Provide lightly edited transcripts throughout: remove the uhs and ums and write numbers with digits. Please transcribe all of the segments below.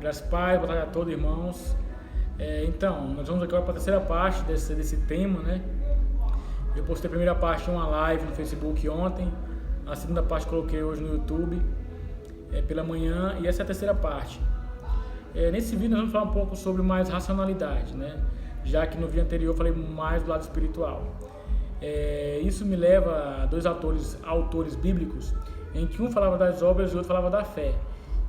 Graças a Pai, boa tarde a todos, irmãos. Então, nós vamos agora para a terceira parte desse tema, né? Eu postei a primeira parte em uma live no Facebook ontem, a segunda parte coloquei hoje no YouTube, pela manhã, e essa é a terceira parte. Nesse vídeo nós vamos falar um pouco sobre mais racionalidade, né? Já que no vídeo anterior eu falei mais do lado espiritual. Isso me leva a dois autores bíblicos, em que um falava das obras e o outro falava da fé.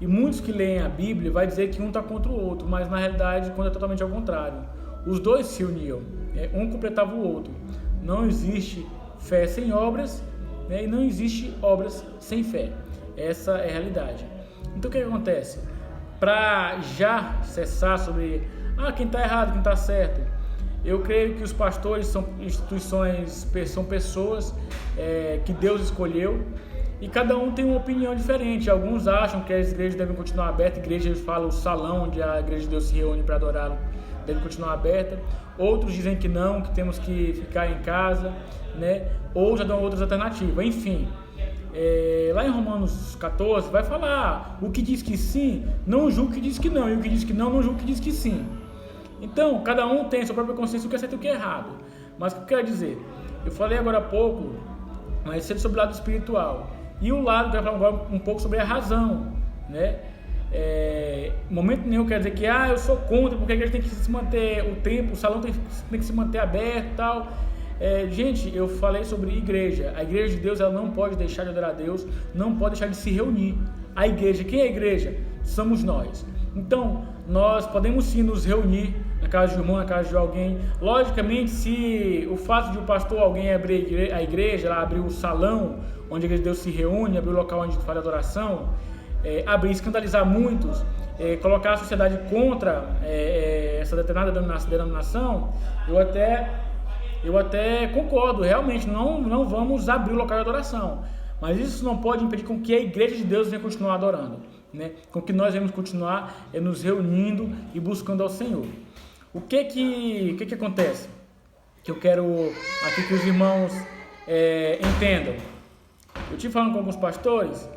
E muitos que leem a Bíblia vai dizer que um está contra o outro, mas na realidade quando é totalmente ao contrário. Os dois se uniam, um completava o outro. Não existe fé sem obras, né? E não existe obras sem fé. Essa é a realidade. Então o que acontece? Para já cessar sobre quem está errado, quem está certo, eu creio que os pastores são instituições, são pessoas que Deus escolheu. E cada um tem uma opinião diferente. Alguns acham que as igrejas devem continuar abertas. Igrejas falam o salão onde a igreja de Deus se reúne para adorá-lo deve continuar aberta. Outros dizem que não, que temos que ficar em casa, né? Ou já dão outras alternativas. Enfim, lá em Romanos 14 vai falar: o que diz que sim, não julgue o que diz que não, e o que diz que não, não julgue o que diz que sim. Então, cada um tem sua própria consciência, o que é certo e o que é errado. Mas o que eu quero dizer? Eu falei agora há pouco, mais cedo, sobre o lado espiritual. E o lado, que eu quero falar agora um pouco sobre a razão, né? Momento nenhum quer dizer que eu sou contra, porque a igreja tem que se manter o tempo, o salão tem que se manter aberto e tal. Gente, eu falei sobre igreja. A igreja de Deus, ela não pode deixar de adorar a Deus, não pode deixar de se reunir. A igreja, quem é a igreja? Somos nós. Então, nós podemos sim nos reunir na casa de um irmão, na casa de alguém. Logicamente, se o fato de o pastor, alguém abrir a igreja, lá abrir o salão onde a igreja de Deus se reúne, abrir o local onde faz adoração, abrir, escandalizar muitos, colocar a sociedade contra essa determinada denominação, eu até concordo, realmente, não vamos abrir o local de adoração. Mas isso não pode impedir com que a igreja de Deus venha continuar adorando, né? Com que nós venhamos continuar nos reunindo e buscando ao Senhor. O que acontece? Que eu quero aqui que os irmãos entendam. Eu estive falando com alguns pastores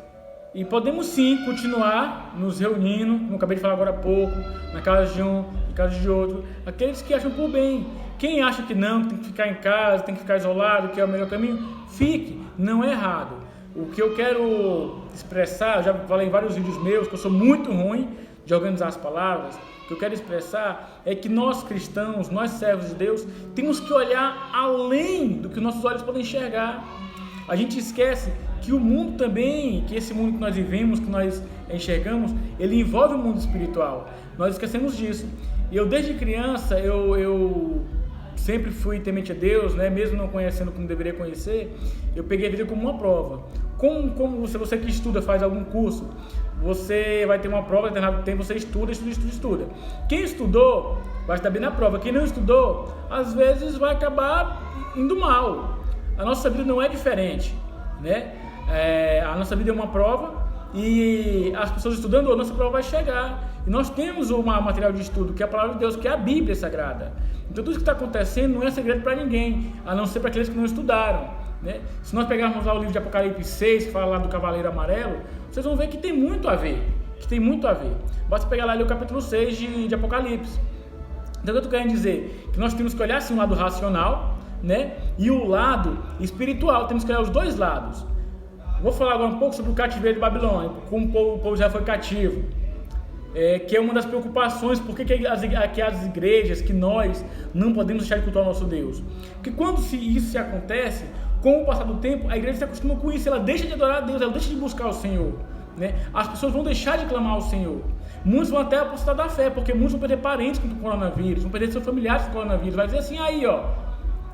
e podemos sim continuar nos reunindo, como eu acabei de falar agora há pouco, na casa de um, na casa de outro, aqueles que acham por bem. Quem acha que não, que tem que ficar em casa, tem que ficar isolado, que é o melhor caminho, fique, não é errado. O que eu quero expressar, eu já falei em vários vídeos meus, que eu sou muito ruim de organizar as palavras. O que eu quero expressar é que nós cristãos, nós servos de Deus, temos que olhar além do que nossos olhos podem enxergar. A gente esquece que o mundo também, que esse mundo que nós vivemos, que nós enxergamos, ele envolve o mundo espiritual. Nós esquecemos disso. E eu desde criança, eu sempre fui temente a Deus, né? Mesmo não conhecendo como deveria conhecer, eu peguei a vida como uma prova. Como você que estuda, faz algum curso, você vai ter uma prova, determinado tempo você estuda. Quem estudou vai estar bem na prova. Quem não estudou, às vezes vai acabar indo mal. A nossa vida não é diferente, né? A nossa vida é uma prova e as pessoas estudando, a nossa prova vai chegar. E nós temos um material de estudo, que é a palavra de Deus, que é a Bíblia Sagrada. Então tudo que está acontecendo não é segredo para ninguém, a não ser para aqueles que não estudaram, né? Se nós pegarmos lá o livro de Apocalipse 6, que fala lá do Cavaleiro Amarelo, vocês vão ver que tem muito a ver. Basta pegar lá e ler o capítulo 6 de Apocalipse. Então o que eu estou querendo dizer? Que nós temos que olhar assim o lado racional, né? E o lado espiritual, temos que olhar os dois lados. Vou falar agora um pouco sobre o cativeiro de Babilônia, como o povo já foi cativo, que é uma das preocupações, porque que as igrejas, que nós não podemos deixar de cultuar o nosso Deus. Porque quando isso se acontece, com o passar do tempo, a igreja se acostuma com isso, ela deixa de adorar a Deus, ela deixa de buscar o Senhor, né? As pessoas vão deixar de clamar ao Senhor. Muitos vão até apostar da fé, porque muitos vão perder parentes com o coronavírus, vão perder seus familiares com o coronavírus, vai dizer assim,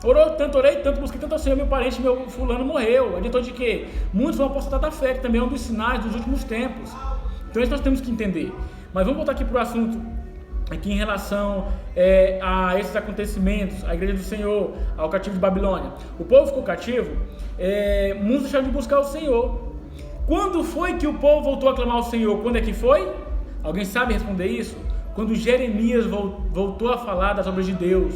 orei tanto, busquei tanto ao Senhor, meu parente, meu fulano morreu. Adiantou de quê? Muitos vão apostar da fé, que também é um dos sinais dos últimos tempos. Então isso nós temos que entender. Mas vamos voltar aqui para o assunto, aqui em relação a esses acontecimentos, a igreja do Senhor, ao cativo de Babilônia. O povo ficou cativo, muitos deixaram de buscar o Senhor. Quando foi que o povo voltou a clamar ao Senhor? Quando é que foi? Alguém sabe responder isso? Quando Jeremias voltou a falar das obras de Deus,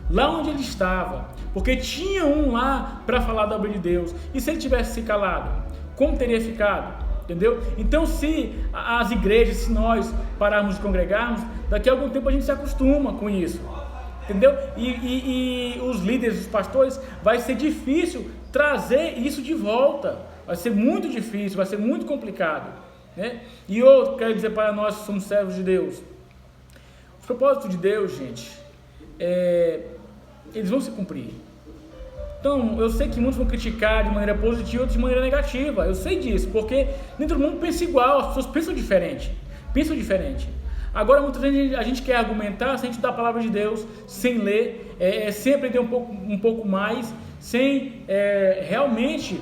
lá onde ele estava, porque tinha um lá para falar da obra de Deus. E se ele tivesse se calado, como teria ficado? Entendeu? Então, se as igrejas, se nós pararmos de congregarmos, daqui a algum tempo a gente se acostuma com isso. Entendeu? E os líderes, os pastores, vai ser difícil trazer isso de volta. Vai ser muito difícil, vai ser muito complicado, né? E eu quero dizer para nós que somos servos de Deus, os propósitos de Deus, gente, eles vão se cumprir. Então, eu sei que muitos vão criticar de maneira positiva, outros de maneira negativa. Eu sei disso, porque nem todo mundo pensa igual, as pessoas pensam diferente. Agora, muitas vezes a gente quer argumentar sem estudar a palavra de Deus, sem ler, sem aprender um pouco mais, sem realmente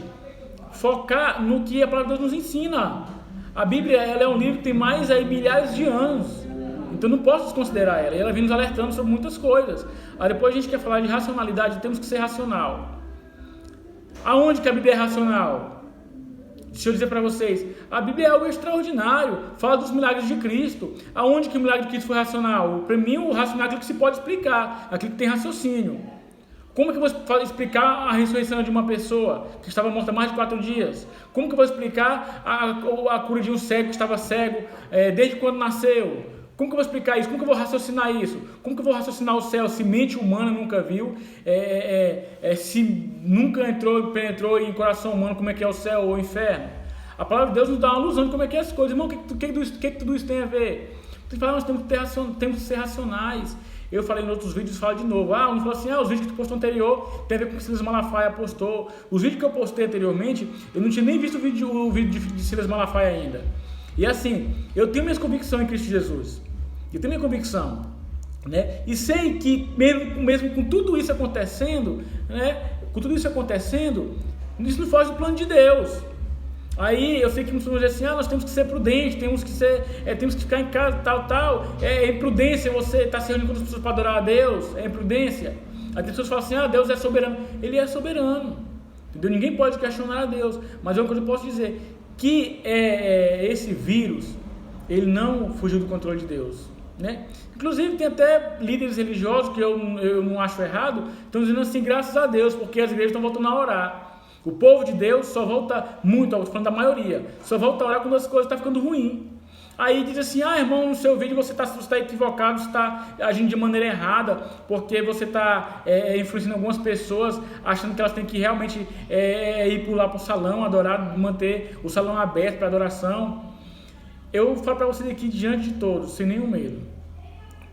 focar no que a palavra de Deus nos ensina. A Bíblia, ela é um livro que tem mais milhares de anos. Então não posso desconsiderar ela. E ela vem nos alertando sobre muitas coisas. Aí depois a gente quer falar de racionalidade, temos que ser racional. Aonde que a Bíblia é racional? Deixa eu dizer para vocês, a Bíblia é algo extraordinário, fala dos milagres de Cristo. Aonde que o milagre de Cristo foi racional? Para mim, o racional é aquilo que se pode explicar, aquilo que tem raciocínio. Como que eu vou explicar a ressurreição de uma pessoa que estava morta há mais de 4 dias? Como que eu vou explicar a cura de um cego que estava cego desde quando nasceu? Como que eu vou explicar isso? Como que eu vou raciocinar isso? Como que eu vou raciocinar o céu se mente humana nunca viu? Se nunca penetrou em coração humano como é que é o céu ou o inferno? A palavra de Deus nos dá uma alusão de como é que é as coisas. Irmão, o que tudo isso tem a ver? Nós temos que ser racionais. Eu falei em outros vídeos, falo de novo. Um falou assim, os vídeos que tu postou anterior tem a ver com o que Silas Malafaia postou. Os vídeos que eu postei anteriormente, eu não tinha nem visto o vídeo de Silas Malafaia ainda. E assim, eu tenho minhas convicções em Cristo Jesus. Eu tenho minha convicção, né? E sei que mesmo com tudo isso acontecendo, né? Isso não foge do plano de Deus. Aí eu sei que muitos vão dizer assim, nós temos que ser prudentes, temos que ficar em casa, tal. É imprudência você estar se reunindo com as pessoas para adorar a Deus, é imprudência. Aí as pessoas falam assim, Deus é soberano. Ele é soberano, entendeu? Ninguém pode questionar a Deus, mas é uma coisa que eu posso dizer, que esse vírus, ele não fugiu do controle de Deus, né? Inclusive tem até líderes religiosos, que eu não acho errado, estão dizendo assim, graças a Deus, porque as igrejas estão voltando a orar. O povo de Deus só volta muito, estou falando da maioria, só volta a orar quando as coisas estão ficando ruins. Aí diz assim, irmão, no seu vídeo você está equivocado, você está agindo de maneira errada, porque você está influenciando algumas pessoas, achando que elas têm que realmente ir pular para o salão, adorar, manter o salão aberto para adoração. Eu falo para vocês aqui, diante de todos, sem nenhum medo,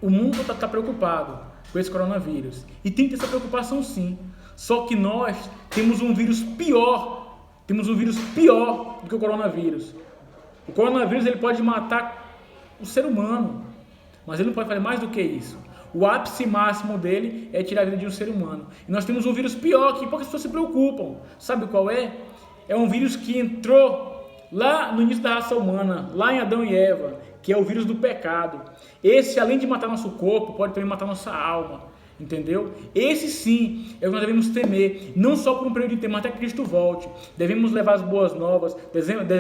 o mundo está preocupado com esse coronavírus, e tem que ter essa preocupação sim, só que nós temos um vírus pior do que o coronavírus. O coronavírus ele pode matar o ser humano, mas ele não pode fazer mais do que isso. O ápice máximo dele é tirar a vida de um ser humano. E nós temos um vírus pior que poucas pessoas se preocupam. Sabe qual é? É um vírus que entrou lá no início da raça humana, lá em Adão e Eva, que é o vírus do pecado. Esse, além de matar nosso corpo, pode também matar nossa alma. Entendeu? Esse sim é o que nós devemos temer, não só por um período de tempo, até que Cristo volte. Devemos levar as boas novas,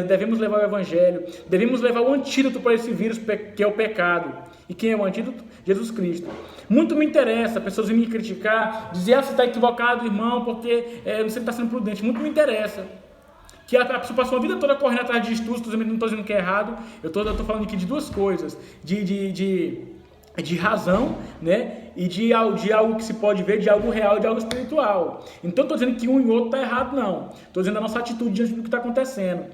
devemos levar o Evangelho, devemos levar o antídoto para esse vírus que é o pecado. E quem é o antídoto? Jesus Cristo. Muito me interessa, pessoas vêm me criticar, dizer, você está equivocado, irmão, porque você está sendo prudente. Muito me interessa. Que a pessoa passou a vida toda correndo atrás de estudos, não estou dizendo que é errado, eu estou falando aqui de duas coisas, de razão, né? E de algo que se pode ver, de algo real, de algo espiritual. Então, estou dizendo que um e outro está errado, não. Estou dizendo a nossa atitude diante do que está acontecendo.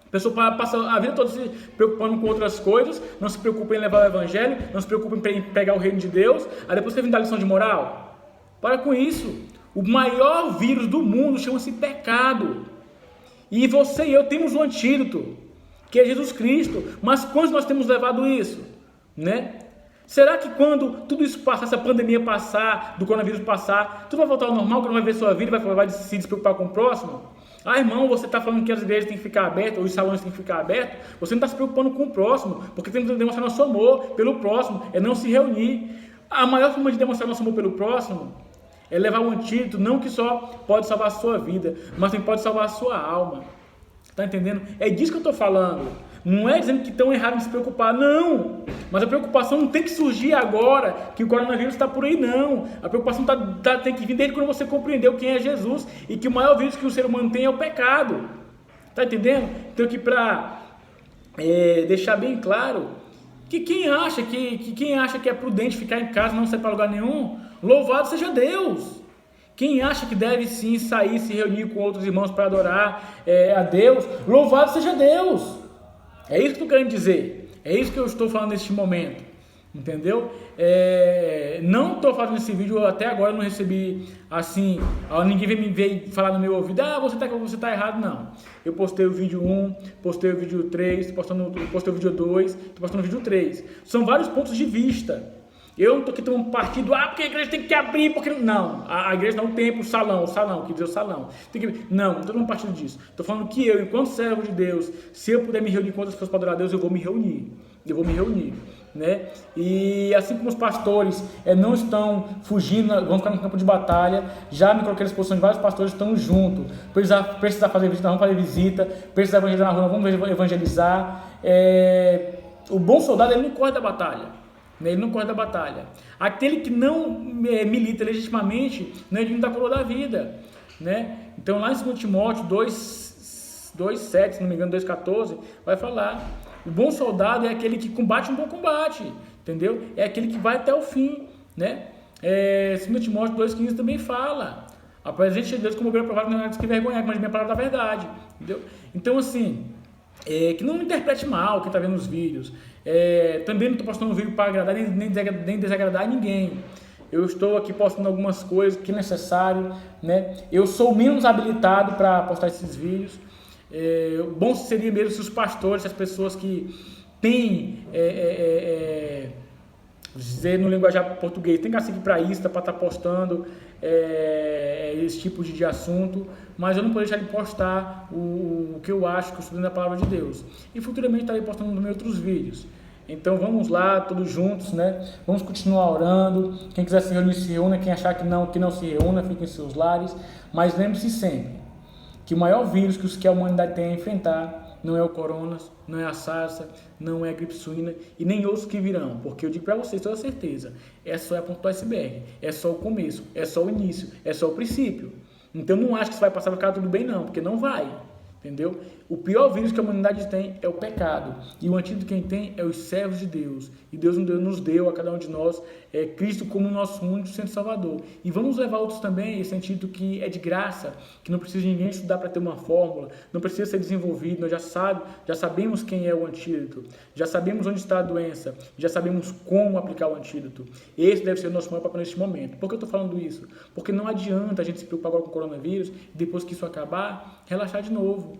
A pessoa passa a vida toda se preocupando com outras coisas, não se preocupa em levar o Evangelho, não se preocupa em pegar o reino de Deus, aí depois você vem dar lição de moral. Para com isso. O maior vírus do mundo chama-se pecado. E você e eu temos um antídoto, que é Jesus Cristo. Mas quando nós temos levado isso, né? Será que quando tudo isso passar, essa pandemia passar, do coronavírus passar, tudo vai voltar ao normal, que não vai ver sua vida, vai se despreocupar com o próximo? Irmão, você está falando que as igrejas têm que ficar abertas, os salões têm que ficar abertos, você não está se preocupando com o próximo, porque temos que demonstrar nosso amor pelo próximo, é não se reunir. A maior forma de demonstrar nosso amor pelo próximo é levar um antídoto, não que só pode salvar a sua vida, mas também pode salvar a sua alma. Está entendendo? É disso que eu estou falando. Não é dizendo que estão errados em se preocupar, não. Mas a preocupação não tem que surgir agora, que o coronavírus está por aí, não. A preocupação tem que vir desde quando você compreendeu quem é Jesus e que o maior vírus que o ser humano tem é o pecado. Tá entendendo? Então aqui para deixar bem claro que quem acha que é prudente ficar em casa, não sair para lugar nenhum, louvado seja Deus. Quem acha que deve sim sair, se reunir com outros irmãos para adorar a Deus, louvado seja Deus. É isso que eu estou querendo dizer. É isso que eu estou falando neste momento. Entendeu? Não estou fazendo esse vídeo, até agora eu não recebi assim, ninguém me veio falar no meu ouvido, você tá errado, não. Eu postei o vídeo 1, postei o vídeo 3, postei o vídeo 2, estou postando o vídeo 3. São vários pontos de vista. Eu não estou aqui tomando partido, porque a igreja tem que abrir, porque... Não, a igreja não, o templo, o salão, quer dizer o salão. Não estou tomando partido disso. Estou falando que eu, enquanto servo de Deus, se eu puder me reunir com outras pessoas para adorar a Deus, eu vou me reunir. Né? E assim como os pastores não estão fugindo, vão ficar no campo de batalha, já me coloquei à disposição de vários pastores, estão juntos. Precisa fazer visita, vamos fazer visita. Precisa evangelizar na rua, vamos evangelizar. O bom soldado, ele não corre da batalha. Ele não corre da batalha. Aquele que não milita legitimamente não é digno da coroa da vida, né? Então lá em 2 Timóteo 2:7, se não me engano, 2:14, vai falar: o bom soldado é aquele que combate um bom combate, entendeu? É aquele que vai até o fim, né? 2 Timóteo 2:15 também fala: a presença de Deus como obreiro provado não é que vergonhar, mas a palavra da verdade, entendeu? Então assim, que não me interprete mal quem está vendo os vídeos. Também não estou postando um vídeo para agradar nem desagradar ninguém. Eu estou aqui postando algumas coisas que é necessário, né? Eu sou menos habilitado para postar esses vídeos. Bom seria mesmo se os pastores, se as pessoas que têm, dizer no linguajar português, tem cacique para isso, para estar postando esse tipo de assunto, mas eu não posso deixar de postar o que eu acho, que eu estou dentro da palavra de Deus. E futuramente estarei postando nos meus outros vídeos. Então vamos lá, todos juntos, né? Vamos continuar orando. Quem quiser se reunir, se reúna. Quem achar que não se reúna, fique em seus lares. Mas lembre-se sempre que o maior vírus que a humanidade tem a enfrentar não é o corona, não é a sarça, não é a gripe suína e nem outros que virão. Porque eu digo para vocês, toda certeza, só a ponta do iceberg, é só o começo, é só o início, é só o princípio. Então não acho que isso vai passar, vai ficar tudo bem não, porque não vai. Entendeu? O pior vírus que a humanidade tem é o pecado. E o antídoto quem tem é os servos de Deus. E Deus nos deu a cada um de nós Cristo como nosso único centro salvador. E vamos levar outros também esse antídoto que é de graça, que não precisa de ninguém estudar para ter uma fórmula, não precisa ser desenvolvido. Nós já sabemos quem é o antídoto, já sabemos onde está a doença, já sabemos como aplicar o antídoto. Esse deve ser o nosso maior papel neste momento. Por que eu estou falando isso? Porque não adianta a gente se preocupar agora com o coronavírus e depois que isso acabar, relaxar de novo.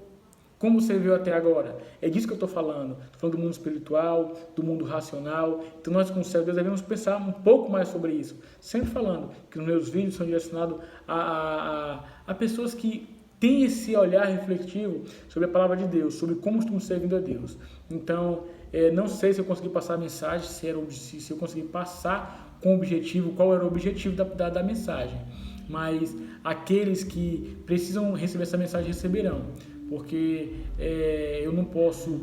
Como você viu até agora? É disso que eu estou falando. Estou falando do mundo espiritual, do mundo racional. Então nós, como servos de Deus, devemos pensar um pouco mais sobre isso. Sempre falando que os meus vídeos são direcionados a pessoas que têm esse olhar reflexivo sobre a palavra de Deus, sobre como estamos servindo a Deus. Então, não sei se eu consegui passar a mensagem, se eu consegui passar com o objetivo, qual era o objetivo da mensagem. Mas aqueles que precisam receber essa mensagem receberão. Porque eu não posso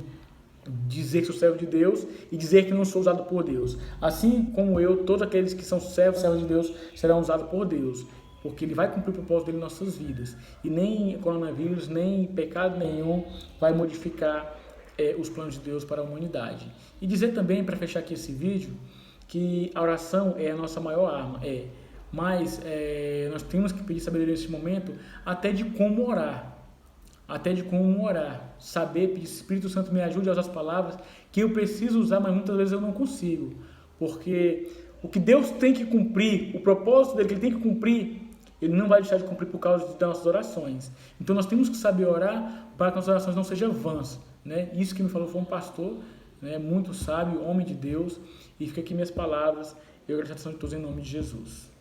dizer que sou servo de Deus e dizer que não sou usado por Deus. Assim como eu, todos aqueles que são servos de Deus serão usados por Deus, porque Ele vai cumprir o propósito dele em nossas vidas. E nem coronavírus, nem pecado nenhum vai modificar os planos de Deus para a humanidade. E dizer também, para fechar aqui esse vídeo, que a oração é a nossa maior arma. Mas nós temos que pedir sabedoria nesse momento até de como orar. Saber, pedir, Espírito Santo me ajude a usar as palavras que eu preciso usar, mas muitas vezes eu não consigo, porque o que Deus tem que cumprir, o propósito dele que ele tem que cumprir, ele não vai deixar de cumprir por causa das nossas orações. Então nós temos que saber orar para que nossas orações não sejam vãs, né? Isso que me falou foi um pastor, né, muito sábio, homem de Deus, e fica aqui minhas palavras, eu agradeço a todos em nome de Jesus.